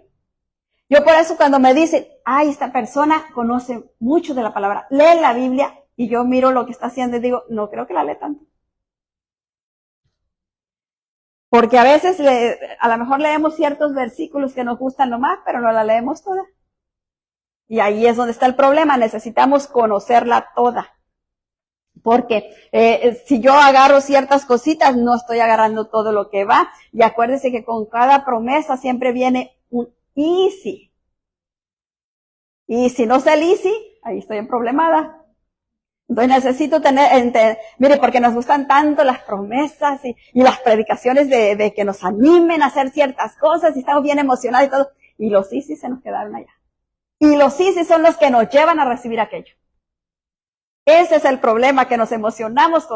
Yo por eso cuando me dicen, ay, esta persona conoce mucho de la palabra, lee la Biblia, y yo miro lo que está haciendo y digo, no creo que la lee tanto. Porque a veces, a lo mejor leemos ciertos versículos que nos gustan nomás, pero no la leemos toda. Y ahí es donde está el problema, necesitamos conocerla toda. Porque si yo agarro ciertas cositas, no estoy agarrando todo lo que va. Y acuérdense que con cada promesa siempre viene un y si. Y si no sé el y si, ahí estoy en problemada. Entonces necesito mire, porque nos gustan tanto las promesas y las predicaciones de que nos animen a hacer ciertas cosas y estamos bien emocionados y todo. Y los y si se nos quedaron allá. Y los y si son los que nos llevan a recibir aquello. Ese es el problema, que nos emocionamos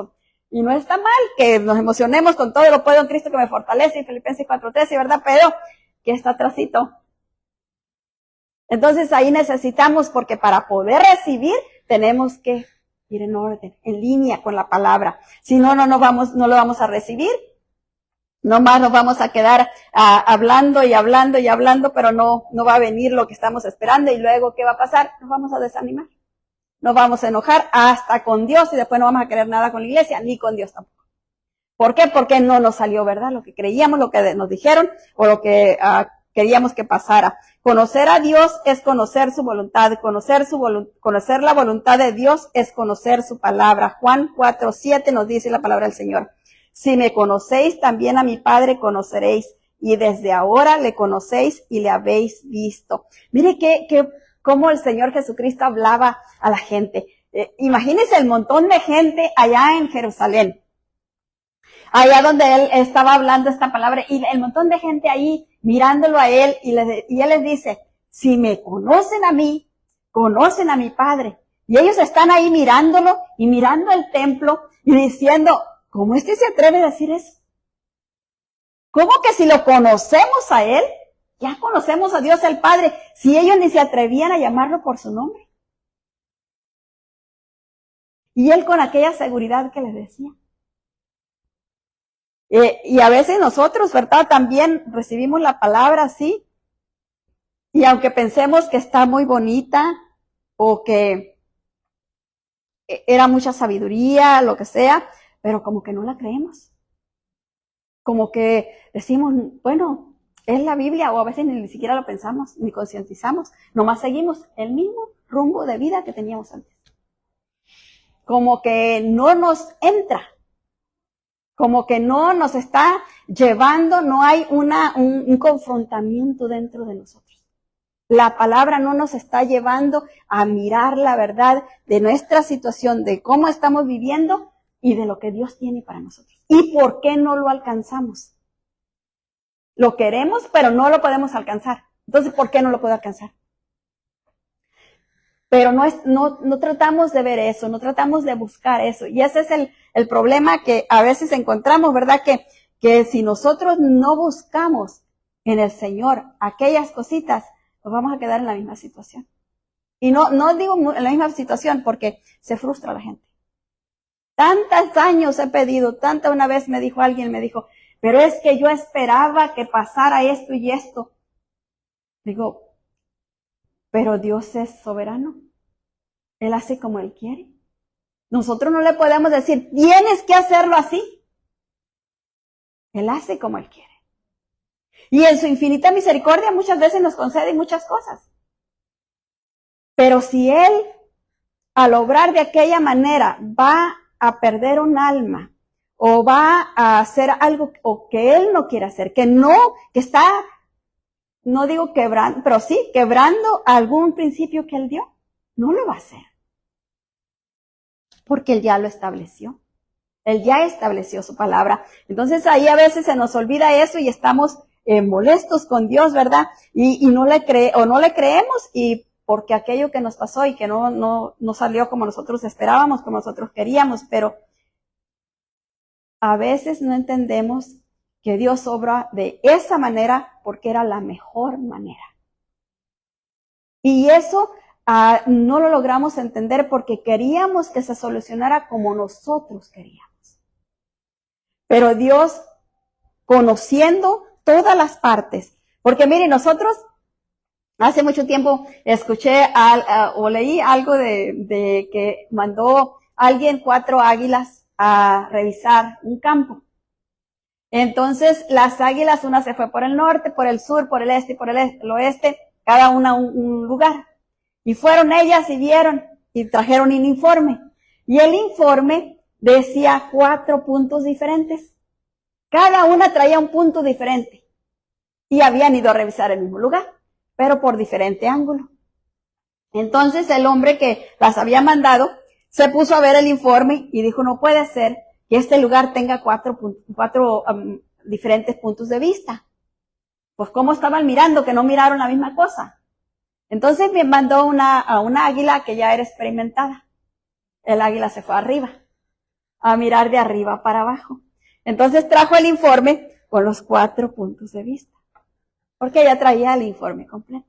y no está mal que nos emocionemos con todo lo puedo en Cristo que me fortalece, y Filipenses 4:13, ¿verdad? Pero, ¿qué está atrasito? Entonces ahí necesitamos, porque para poder recibir, tenemos que ir en orden, en línea con la palabra. Si no, no lo vamos a recibir. Nomás nos vamos a quedar hablando y hablando y hablando, pero no va a venir lo que estamos esperando, y luego, ¿qué va a pasar? Nos vamos a desanimar. Nos vamos a enojar hasta con Dios y después no vamos a querer nada con la iglesia, ni con Dios tampoco. ¿Por qué? Porque no nos salió, ¿verdad? Lo que creíamos, lo que nos dijeron o lo que queríamos que pasara. Conocer a Dios es conocer su voluntad. Conocer la voluntad de Dios es conocer su palabra. Juan 4:7 nos dice la palabra del Señor. Si me conocéis, también a mi Padre conoceréis, y desde ahora le conocéis y le habéis visto. Mire cómo el Señor Jesucristo hablaba a la gente. Imagínense el montón de gente allá en Jerusalén, allá donde él estaba hablando esta palabra, y el montón de gente ahí mirándolo a él, y él les dice, si me conocen a mí, conocen a mi Padre. Y ellos están ahí mirándolo y mirando el templo y diciendo, ¿cómo se atreve a decir eso? ¿Cómo que si lo conocemos a él, ya conocemos a Dios el Padre, si ellos ni se atrevían a llamarlo por su nombre? Y él con aquella seguridad que les decía. Y a veces nosotros, ¿verdad?, también recibimos la palabra así, y aunque pensemos que está muy bonita, o que era mucha sabiduría, lo que sea, pero como que no la creemos. Como que decimos, bueno, es la Biblia, o a veces ni siquiera lo pensamos, ni concientizamos, nomás seguimos el mismo rumbo de vida que teníamos antes. Como que no nos entra, como que no nos está llevando, no hay un confrontamiento dentro de nosotros. La palabra no nos está llevando a mirar la verdad de nuestra situación, de cómo estamos viviendo y de lo que Dios tiene para nosotros. ¿Y por qué no lo alcanzamos? Lo queremos, pero no lo podemos alcanzar. Entonces, ¿por qué no lo puedo alcanzar? Pero no tratamos de ver eso, no tratamos de buscar eso. Y ese es el problema que a veces encontramos, ¿verdad? Que si nosotros no buscamos en el Señor aquellas cositas, nos vamos a quedar en la misma situación. Y no digo en la misma situación porque se frustra la gente. Tantos años he pedido, una vez me dijo alguien, me dijo, pero es que yo esperaba que pasara esto y esto. Digo, pero Dios es soberano. Él hace como Él quiere. Nosotros no le podemos decir, tienes que hacerlo así. Él hace como Él quiere. Y en su infinita misericordia muchas veces nos concede muchas cosas. Pero si Él, al obrar de aquella manera, va a perder un alma, o va a hacer algo o que Él no quiere hacer, que está, no digo quebrando, pero sí quebrando algún principio que Él dio, no lo va a hacer. Porque Él ya lo estableció. Él ya estableció su palabra. Entonces ahí a veces se nos olvida eso y estamos molestos con Dios, ¿verdad? Y no le creemos, y porque aquello que nos pasó y que no salió como nosotros esperábamos, como nosotros queríamos, pero a veces no entendemos que Dios obra de esa manera porque era la mejor manera. Y eso no lo logramos entender porque queríamos que se solucionara como nosotros queríamos. Pero Dios, conociendo todas las partes, porque miren, nosotros hace mucho tiempo escuché o leí algo de que mandó alguien 4 águilas a revisar un campo. Entonces las águilas, una se fue por el norte, por el sur, por el este y por el oeste, cada una un lugar. Y fueron ellas y vieron y trajeron un informe. Y el informe decía 4 puntos diferentes. Cada una traía un punto diferente. Y habían ido a revisar el mismo lugar, pero por diferente ángulo. Entonces el hombre que las había mandado se puso a ver el informe y dijo, no puede ser que este lugar tenga 4 diferentes puntos de vista. Pues cómo estaban mirando, que no miraron la misma cosa. Entonces me mandó a una águila que ya era experimentada. El águila se fue arriba, a mirar de arriba para abajo. Entonces trajo el informe con los 4 puntos de vista, porque ella traía el informe completo.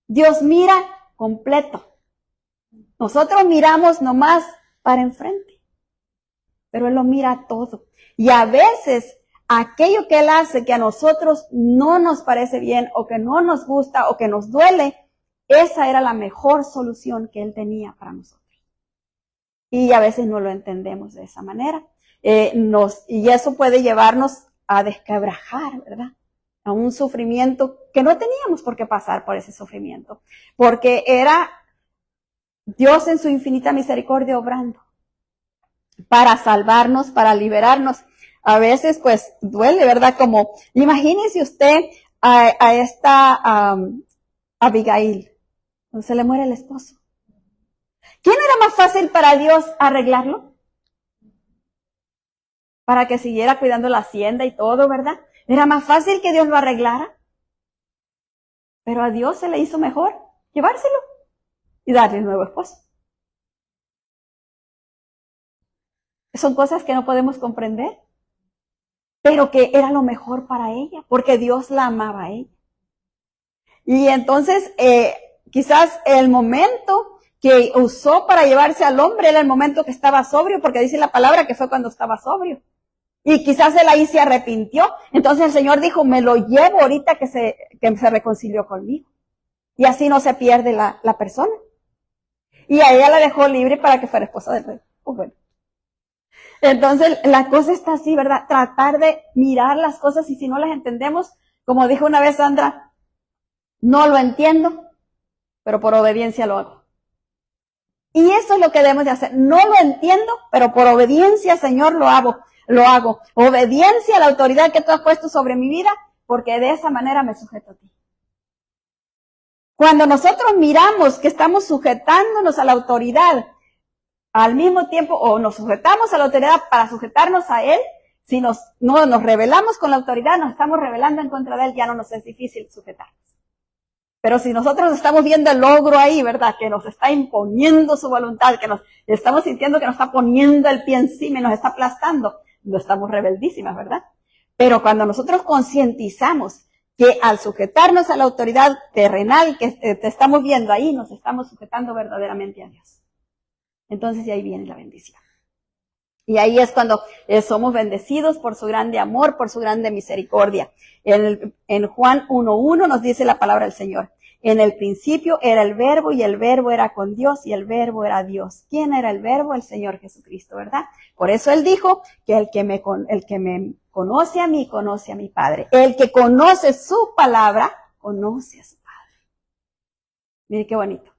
Dios mira completo. Nosotros miramos nomás para enfrente, pero Él lo mira todo. Y a veces aquello que Él hace que a nosotros no nos parece bien, o que no nos gusta, o que nos duele, esa era la mejor solución que Él tenía para nosotros. Y a veces no lo entendemos de esa manera. Y eso puede llevarnos a desquebrajar, ¿verdad? A un sufrimiento que no teníamos por qué pasar por ese sufrimiento. Porque era Dios en su infinita misericordia obrando para salvarnos, para liberarnos. A veces pues duele, ¿verdad? Como, imagínese usted a esta Abigail, cuando se le muere el esposo. ¿Quién era más fácil para Dios arreglarlo? Para que siguiera cuidando la hacienda y todo, ¿verdad? Era más fácil que Dios lo arreglara. Pero a Dios se le hizo mejor llevárselo y darle un nuevo esposo. Son cosas que no podemos comprender, pero que era lo mejor para ella, porque Dios la amaba a ella. Y entonces, quizás el momento que usó para llevarse al hombre era el momento que estaba sobrio, porque dice la palabra que fue cuando estaba sobrio. Y quizás él ahí se arrepintió. Entonces el Señor dijo, me lo llevo ahorita que se reconcilió conmigo. Y así no se pierde la persona. Y a ella la dejó libre para que fuera esposa del rey. Pues bueno. Entonces la cosa está así, ¿verdad? Tratar de mirar las cosas, y si no las entendemos, como dijo una vez Sandra, no lo entiendo, pero por obediencia lo hago. Y eso es lo que debemos de hacer. No lo entiendo, pero por obediencia, Señor, lo hago. Obediencia a la autoridad que tú has puesto sobre mi vida, porque de esa manera me sujeto a ti. Cuando nosotros miramos que estamos sujetándonos a la autoridad, al mismo tiempo, o nos sujetamos a la autoridad para sujetarnos a Él, si no nos rebelamos con la autoridad, nos estamos rebelando en contra de Él, ya no nos es difícil sujetarnos. Pero si nosotros estamos viendo el logro ahí, ¿verdad? Que nos está imponiendo su voluntad, que nos estamos sintiendo que nos está poniendo el pie encima y nos está aplastando, no estamos rebeldísimas, ¿verdad? Pero cuando nosotros concientizamos que al sujetarnos a la autoridad terrenal que te estamos viendo ahí, nos estamos sujetando verdaderamente a Dios. Entonces, de ahí viene la bendición. Y ahí es cuando somos bendecidos por su grande amor, por su grande misericordia. En Juan 1:1 nos dice la palabra del Señor. En el principio era el Verbo y el Verbo era con Dios y el Verbo era Dios. ¿Quién era el Verbo? El Señor Jesucristo, ¿verdad? Por eso Él dijo que el que me conoce a mí, conoce a mi Padre. El que conoce su palabra, conoce a su Padre. Mire qué bonito.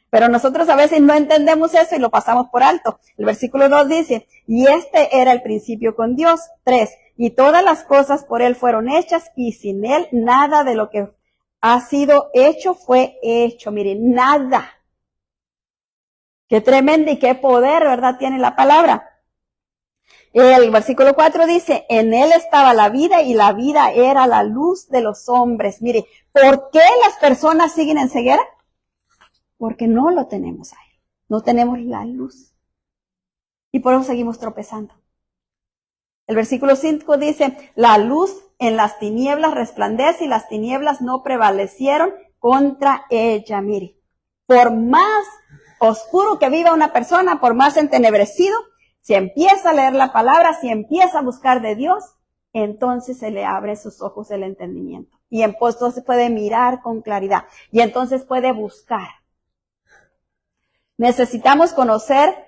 Pero nosotros a veces no entendemos eso y lo pasamos por alto. El versículo 2 dice, y este era el principio con Dios. 3, y todas las cosas por Él fueron hechas y sin Él nada de lo que ha sido hecho fue hecho. Miren, nada. Qué tremendo y qué poder, ¿verdad? Tiene la palabra. El versículo 4 dice, en Él estaba la vida y la vida era la luz de los hombres. Mire, ¿por qué las personas siguen en ceguera? Porque no lo tenemos a Él. No tenemos la luz. Y por eso seguimos tropezando. El versículo 5 dice, la luz en las tinieblas resplandece y las tinieblas no prevalecieron contra ella. Mire, por más oscuro que viva una persona, por más entenebrecido, si empieza a leer la palabra, si empieza a buscar de Dios, entonces se le abre sus ojos del entendimiento. Y entonces puede mirar con claridad. Y entonces puede buscar. Necesitamos conocer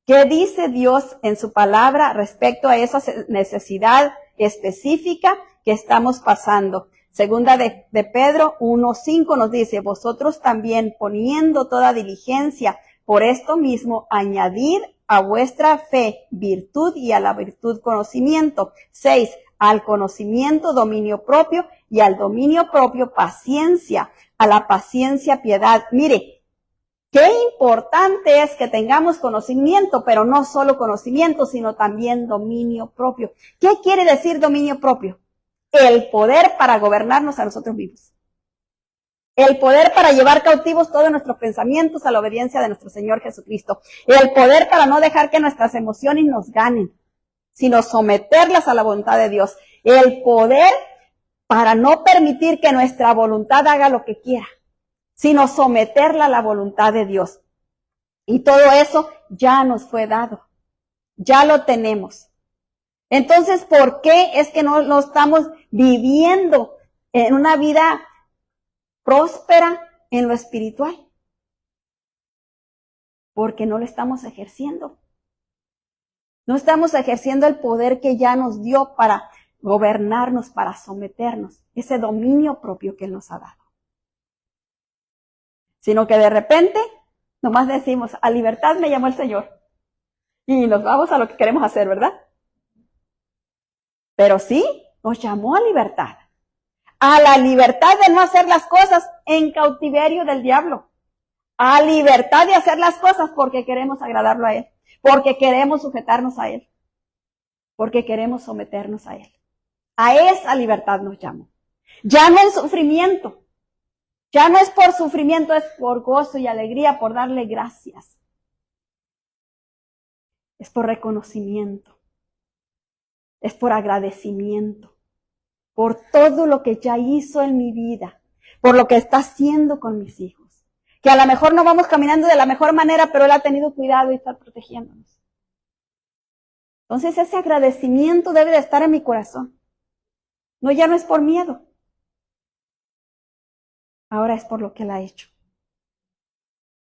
qué dice Dios en su palabra respecto a esa necesidad específica que estamos pasando. Segunda de Pedro 1:5 nos dice, vosotros también poniendo toda diligencia por esto mismo, añadid a vuestra fe virtud y a la virtud conocimiento. 6, al conocimiento dominio propio y al dominio propio paciencia, a la paciencia piedad. Mire, qué importante es que tengamos conocimiento, pero no solo conocimiento, sino también dominio propio. ¿Qué quiere decir dominio propio? El poder para gobernarnos a nosotros mismos. El poder para llevar cautivos todos nuestros pensamientos a la obediencia de nuestro Señor Jesucristo. El poder para no dejar que nuestras emociones nos ganen, sino someterlas a la voluntad de Dios. El poder para no permitir que nuestra voluntad haga lo que quiera, sino someterla a la voluntad de Dios. Y todo eso ya nos fue dado. Ya lo tenemos. Entonces, ¿por qué es que no estamos viviendo en una vida próspera en lo espiritual? Porque no lo estamos ejerciendo. No estamos ejerciendo el poder que ya nos dio para gobernarnos, para someternos. Ese dominio propio que Él nos ha dado. Sino que de repente, nomás decimos, a libertad me llamó el Señor. Y nos vamos a lo que queremos hacer, ¿verdad? Pero sí, nos llamó a libertad. A la libertad de no hacer las cosas en cautiverio del diablo. A libertad de hacer las cosas porque queremos agradarlo a Él. Porque queremos sujetarnos a Él. Porque queremos someternos a Él. A esa libertad nos llamó. Ya no en sufrimiento. Ya no es por sufrimiento, es por gozo y alegría, por darle gracias. Es por reconocimiento. Es por agradecimiento. Por todo lo que ya hizo en mi vida. Por lo que está haciendo con mis hijos. Que a lo mejor no vamos caminando de la mejor manera, pero Él ha tenido cuidado y está protegiéndonos. Entonces ese agradecimiento debe de estar en mi corazón. No, ya no es por miedo. Ahora es por lo que Él ha hecho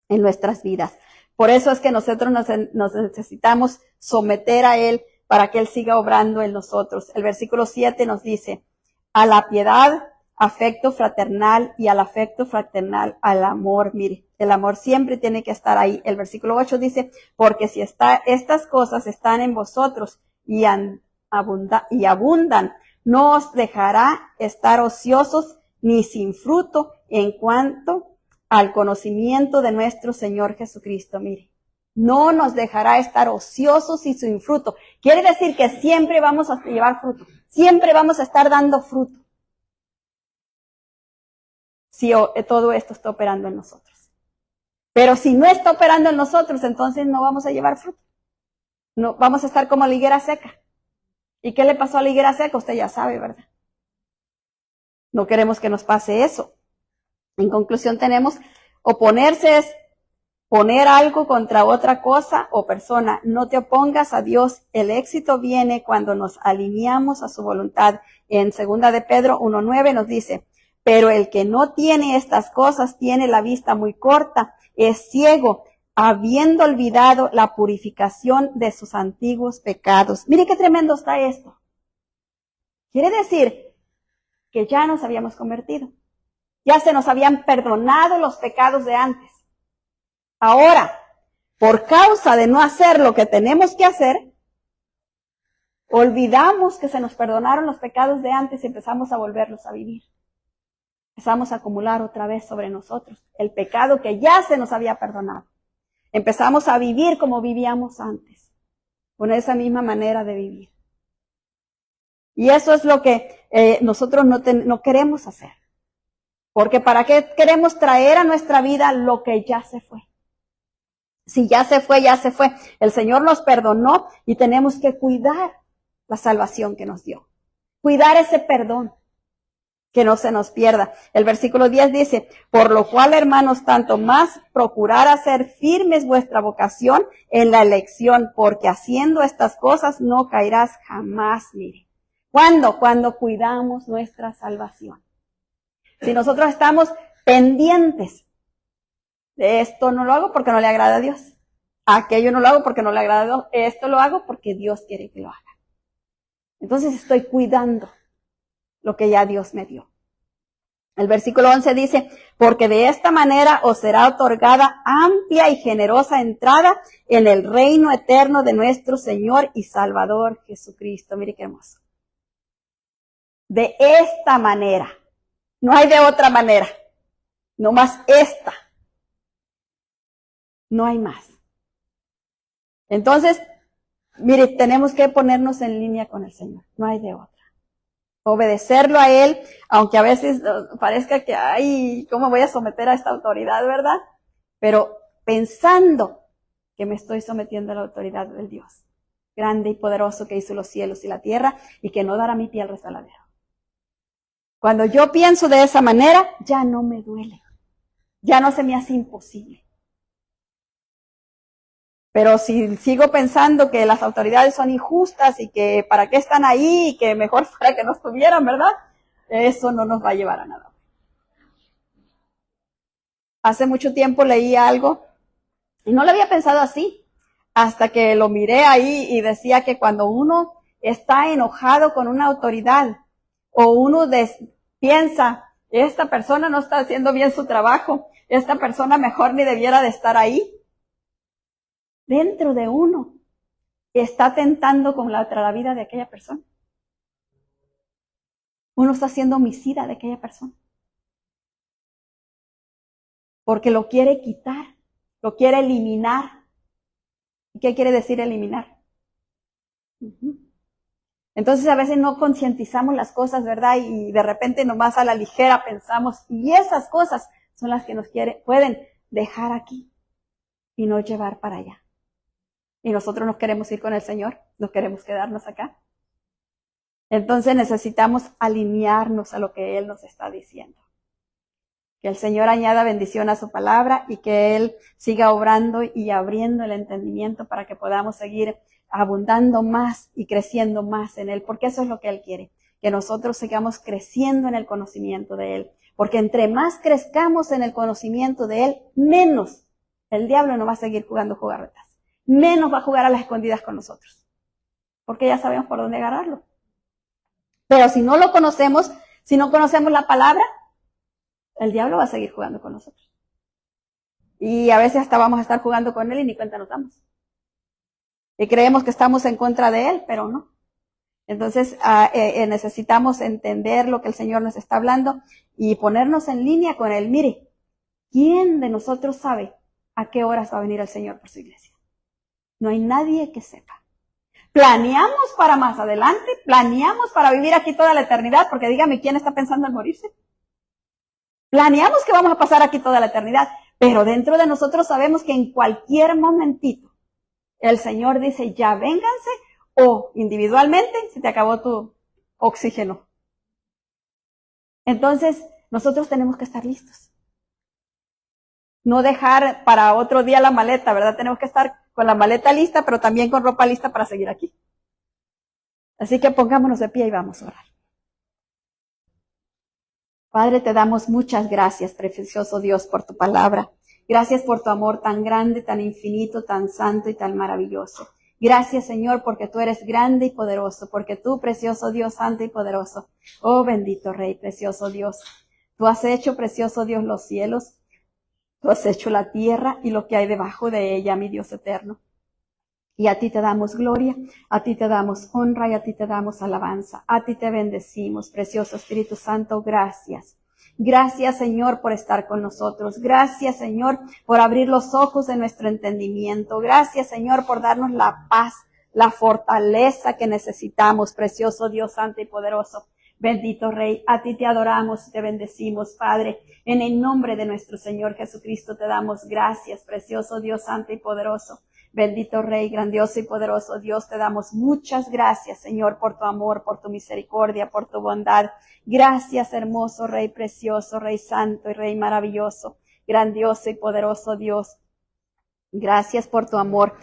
en nuestras vidas. Por eso es que nosotros nos necesitamos someter a Él para que Él siga obrando en nosotros. El versículo 7 nos dice, a la piedad, afecto fraternal y al afecto fraternal, al amor. Mire, el amor siempre tiene que estar ahí. El versículo 8 dice, porque si estas cosas están en vosotros y abundan, no os dejará estar ociosos ni sin fruto en cuanto al conocimiento de nuestro Señor Jesucristo. Mire, no nos dejará estar ociosos y sin fruto. Quiere decir que siempre vamos a llevar fruto. Siempre vamos a estar dando fruto. Si todo esto está operando en nosotros. Pero si no está operando en nosotros, entonces no vamos a llevar fruto. No, vamos a estar como la higuera seca. ¿Y qué le pasó a la higuera seca? Usted ya sabe, ¿verdad? No queremos que nos pase eso. En conclusión tenemos, oponerse es poner algo contra otra cosa o persona. No te opongas a Dios. El éxito viene cuando nos alineamos a su voluntad. En 2 de Pedro 1:9 nos dice, pero el que no tiene estas cosas tiene la vista muy corta, es ciego, habiendo olvidado la purificación de sus antiguos pecados. Mire qué tremendo está esto. Quiere decir que ya nos habíamos convertido. Ya se nos habían perdonado los pecados de antes. Ahora, por causa de no hacer lo que tenemos que hacer, olvidamos que se nos perdonaron los pecados de antes y empezamos a volverlos a vivir. Empezamos a acumular otra vez sobre nosotros el pecado que ya se nos había perdonado. Empezamos a vivir como vivíamos antes, con esa misma manera de vivir. Y eso es lo que nosotros no queremos hacer. Porque ¿para qué queremos traer a nuestra vida lo que ya se fue? Si ya se fue, ya se fue. El Señor nos perdonó y tenemos que cuidar la salvación que nos dio. Cuidar ese perdón, que no se nos pierda. El versículo 10 dice, por lo cual, hermanos, tanto más procurar hacer firmes vuestra vocación en la elección, porque haciendo estas cosas no caerás jamás. Mire. ¿Cuándo? Cuando cuidamos nuestra salvación. Si nosotros estamos pendientes de esto, no lo hago porque no le agrada a Dios. Aquello no lo hago porque no le agrada a Dios. Esto lo hago porque Dios quiere que lo haga. Entonces estoy cuidando lo que ya Dios me dio. El versículo 11 dice, porque de esta manera os será otorgada amplia y generosa entrada en el reino eterno de nuestro Señor y Salvador Jesucristo. Mire qué hermoso. De esta manera. No hay de otra manera. No más esta. No hay más. Entonces, mire, tenemos que ponernos en línea con el Señor. No hay de otra. Obedecerlo a Él, aunque a veces parezca que, ay, ¿cómo voy a someter a esta autoridad, verdad? Pero pensando que me estoy sometiendo a la autoridad del Dios, grande y poderoso que hizo los cielos y la tierra y que no dará mi pie al resbaladero. Cuando yo pienso de esa manera, ya no me duele. Ya no se me hace imposible. Pero si sigo pensando que las autoridades son injustas y que para qué están ahí y que mejor fuera que no estuvieran, ¿verdad? Eso no nos va a llevar a nada. Hace mucho tiempo leí algo y no lo había pensado así, hasta que lo miré ahí y decía que cuando uno está enojado con una autoridad o uno piensa, esta persona no está haciendo bien su trabajo, esta persona mejor ni debiera de estar ahí, dentro de uno está atentando contra la vida de aquella persona. Uno está siendo homicida de aquella persona. Porque lo quiere quitar, lo quiere eliminar. ¿Y qué quiere decir eliminar? Entonces a veces no concientizamos las cosas, ¿verdad? Y de repente nomás a la ligera pensamos, y esas cosas son las que nos pueden dejar aquí y no llevar para allá. Y nosotros nos queremos ir con el Señor, no queremos quedarnos acá. Entonces necesitamos alinearnos a lo que Él nos está diciendo. Que el Señor añada bendición a su palabra y que Él siga obrando y abriendo el entendimiento para que podamos seguir abundando más y creciendo más en Él, porque eso es lo que Él quiere, que nosotros sigamos creciendo en el conocimiento de Él, porque entre más crezcamos en el conocimiento de Él, menos el diablo no va a seguir jugando jugarretas. Menos va a jugar a las escondidas con nosotros, porque ya sabemos por dónde agarrarlo. Pero si no lo conocemos, si no conocemos la palabra, el diablo va a seguir jugando con nosotros. Y a veces hasta vamos a estar jugando con él y ni cuenta nos damos. Y creemos que estamos en contra de él, pero no. Entonces necesitamos entender lo que el Señor nos está hablando y ponernos en línea con él. Mire, ¿quién de nosotros sabe a qué horas va a venir el Señor por su iglesia? No hay nadie que sepa. Planeamos para más adelante, planeamos para vivir aquí toda la eternidad, porque dígame, ¿quién está pensando en morirse? Planeamos que vamos a pasar aquí toda la eternidad, pero dentro de nosotros sabemos que en cualquier momentito el Señor dice, ya vénganse, o individualmente se te acabó tu oxígeno. Entonces, nosotros tenemos que estar listos. no dejar para otro día la maleta, ¿verdad? Tenemos que estar con la maleta lista, pero también con ropa lista para seguir aquí. Así que pongámonos de pie y vamos a orar. Padre, te damos muchas gracias, precioso Dios, por tu palabra. Gracias por tu amor tan grande, tan infinito, tan santo y tan maravilloso. Gracias, Señor, porque tú eres grande y poderoso, porque tú, precioso Dios, santo y poderoso. Oh, bendito Rey, precioso Dios. Tú has hecho, precioso Dios, los cielos. Tú has hecho la tierra y lo que hay debajo de ella, mi Dios eterno. Y a ti te damos gloria, a ti te damos honra y a ti te damos alabanza. A ti te bendecimos, precioso Espíritu Santo, gracias. Gracias, Señor, por estar con nosotros. Gracias, Señor, por abrir los ojos de nuestro entendimiento. Gracias, Señor, por darnos la paz, la fortaleza que necesitamos, precioso Dios Santo y poderoso. Bendito Rey, a ti te adoramos y te bendecimos, Padre. En el nombre de nuestro Señor Jesucristo te damos gracias, precioso Dios Santo y poderoso. Bendito Rey, grandioso y poderoso Dios, te damos muchas gracias, Señor, por tu amor, por tu misericordia, por tu bondad. Gracias, hermoso Rey precioso, Rey santo y Rey maravilloso, grandioso y poderoso Dios. Gracias por tu amor.